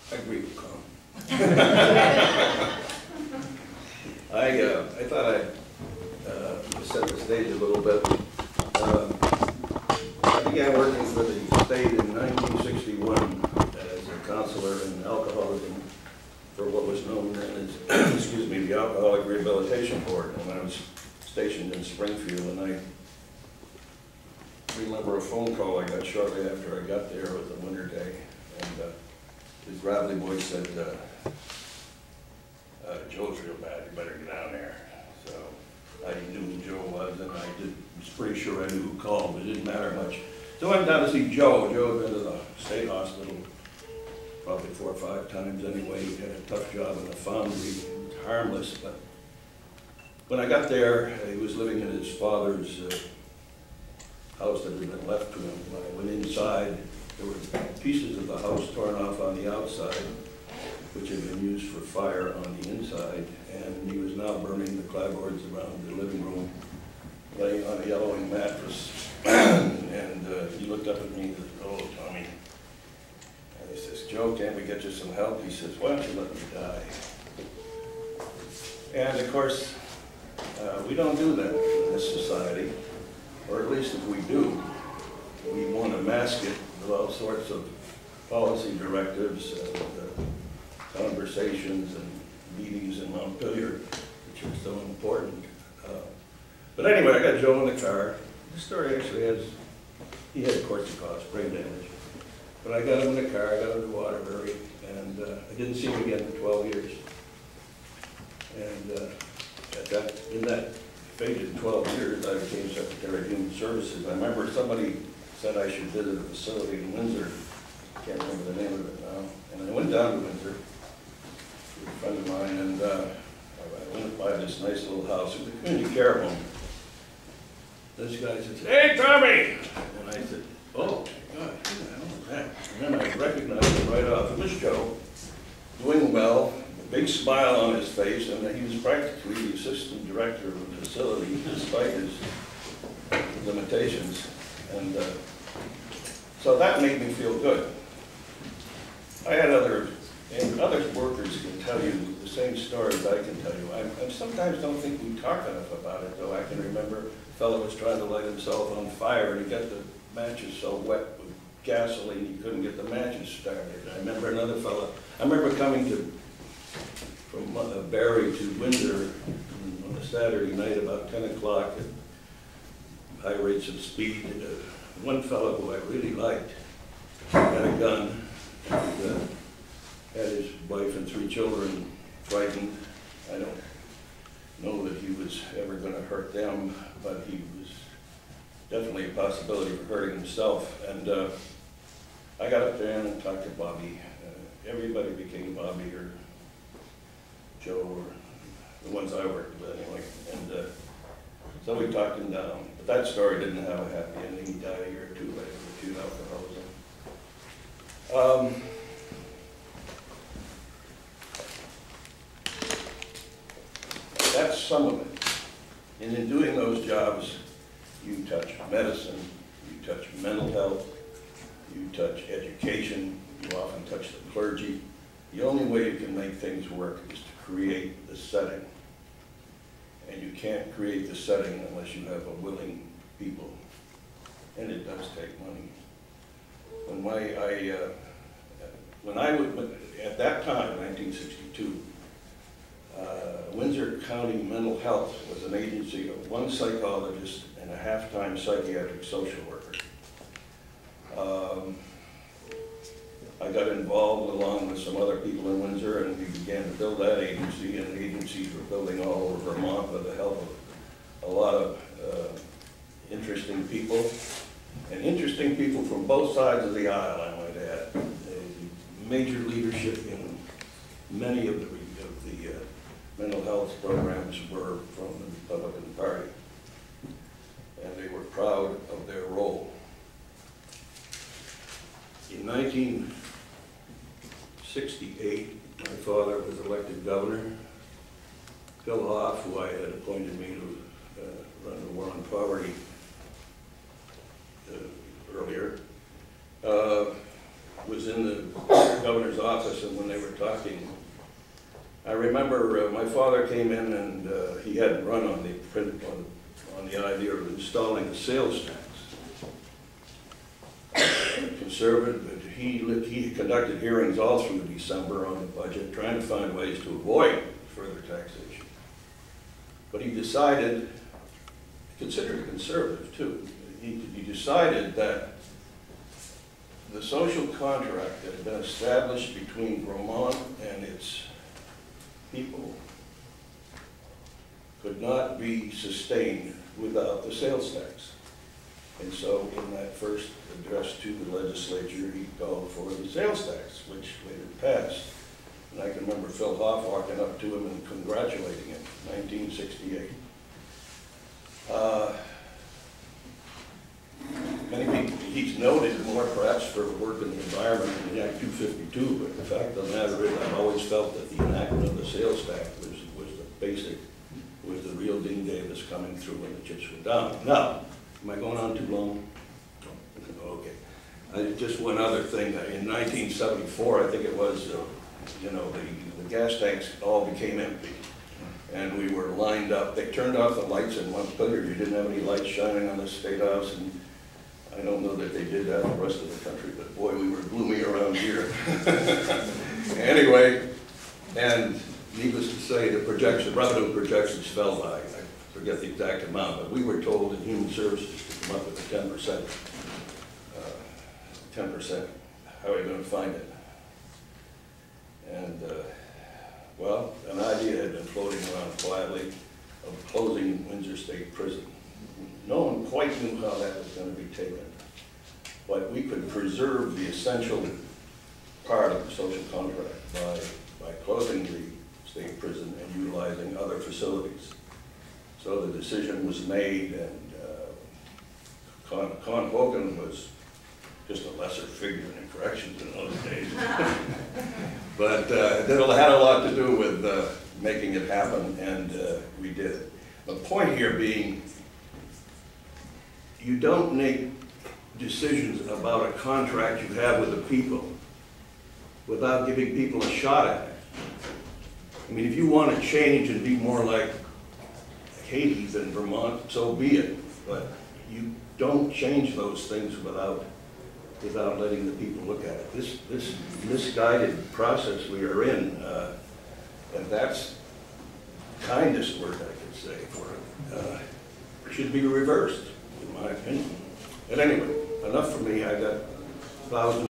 I agree with Carl. I thought I'd set the stage a little bit. I began working for the state in 1961 as a counselor in alcoholism for what was known then as, excuse me, the Alcoholic Rehabilitation Board, and I was stationed in Springfield, and I remember a phone call I got shortly after I got there. It was a winter day, and his gravelly voice said, Joe's real bad, you better get down there. So I knew who Joe was, and I was pretty sure I knew who called, but it didn't matter much. So I went down to see Joe. Joe had been to the state hospital probably 4 or 5 times anyway. He had a tough job in the foundry, harmless, but when I got there, he was living in his father's house that had been left to him. When I went inside, there were pieces of the house torn off on the outside, which had been used for fire on the inside, and he was now burning the clapboards around the living room, laying on a yellowing mattress. And he looked up at me and said, "Oh, Tommy." And he says, "Joe, can't we get you some help?" He says, "Why don't you let me die?" And of course, we don't do that in this society, or at least if we do, we want to mask it with all sorts of policy directives and conversations and meetings in Montpelier, which are so important. But anyway, I got Joe in the car. The story actually he had Korsakoff's brain damage. But I got him in the car, I got him to Waterbury, and I didn't see him again for 12 years. And in that faded 12 years, I became Secretary of Human Services. I remember somebody said I should visit a facility in Windsor. I can't remember the name of it now. And I went down to Windsor with a friend of mine, and I went by this nice little house. It was a community care home. This guy says, "Hey, Tommy!" And I said, "Oh, God, who the hell is that?" And then I recognized him right off. It was Joe, doing well, a big smile on his face, and he was practically the assistant director of the facility, despite his limitations. And so that made me feel good. I had other workers can tell you the same stories I can tell you. I sometimes don't think we talk enough about it, though. I can remember a fellow was trying to light himself on fire, and he got the matches so wet with gasoline he couldn't get the matches started. I remember another fellow, I remember coming from Barrie to Windsor on a Saturday night about 10 o'clock at high rates of speed. One fellow who I really liked had a gun, and had his wife and 3 children frightened. I don't know that he was ever going to hurt them, but he was definitely a possibility for hurting himself. And I got up there and I talked to Bobby. Everybody became Bobby or Joe, or the ones I worked with anyway. And so we talked him down. But that story didn't have a happy ending. He died a year or 2 later of acute alcoholism. That's some of it. And in doing those jobs, you touch medicine, you touch mental health, you touch education, you often touch the clergy. The only way you can make things work is to create the setting. And you can't create the setting unless you have a willing people. And it does take money. At that time, 1962, Windsor County Mental Health was an agency of 1 psychologist and a half-time psychiatric social worker. I got involved along with some other people in Windsor, and we began to build that agency, and agencies were building all over Vermont with the help of a lot of interesting people, and interesting people from both sides of the aisle, I might add. Major leadership in many of the mental health programs were from the Republican Party, and they were proud of their role. In 1968, my father was elected governor. Phil Hoff, who I had appointed me to run the war on poverty earlier, was in the governor's office, and when they were talking, I remember my father came in and he hadn't run on the idea of installing a sales tax. Conservative, but he conducted hearings all through December on the budget, trying to find ways to avoid further taxation. But he decided, considered conservative too, he decided that the social contract that had been established between Vermont and its people could not be sustained without the sales tax. And so in that first address to the legislature, he called for the sales tax, which later passed. And I can remember Phil Hoff walking up to him and congratulating him, 1968. Many people, he's noted more perhaps for work in the environment in the Act 252, but the fact of the matter is I've always felt that the enactment of the sales tax was the basic, was the real Deane Davis coming through when the chips were down. Now, am I going on too long? Okay. Just one other thing. In 1974, I think it was, you know, the gas tanks all became empty. And we were lined up. They turned off the lights in Montpelier. You didn't have any lights shining on the State House. And I don't know that they did that in the rest of the country, but boy, we were gloomy around here. Anyway, and needless to say, the revenue projections fell by, I forget the exact amount, but we were told in Human Services to come up with a 10%. 10%. How are you going to find it? And, well, an idea had been floating around quietly of closing Windsor State Prison. No one quite knew how that was going to be taken. But we could preserve the essential part of the social contract by closing the state prison and utilizing other facilities. So the decision was made, and Con Hogan was just a lesser figure in corrections in those days. But it had a lot to do with making it happen, and we did it. The point here being, you don't make decisions about a contract you have with the people without giving people a shot at it. I mean, if you want to change and be more like Haiti than Vermont, so be it. But you don't change those things without letting the people look at it. This misguided process we are in, and that's the kindest word I could say for it, should be reversed, in my opinion. But anyway, enough for me. I got thousands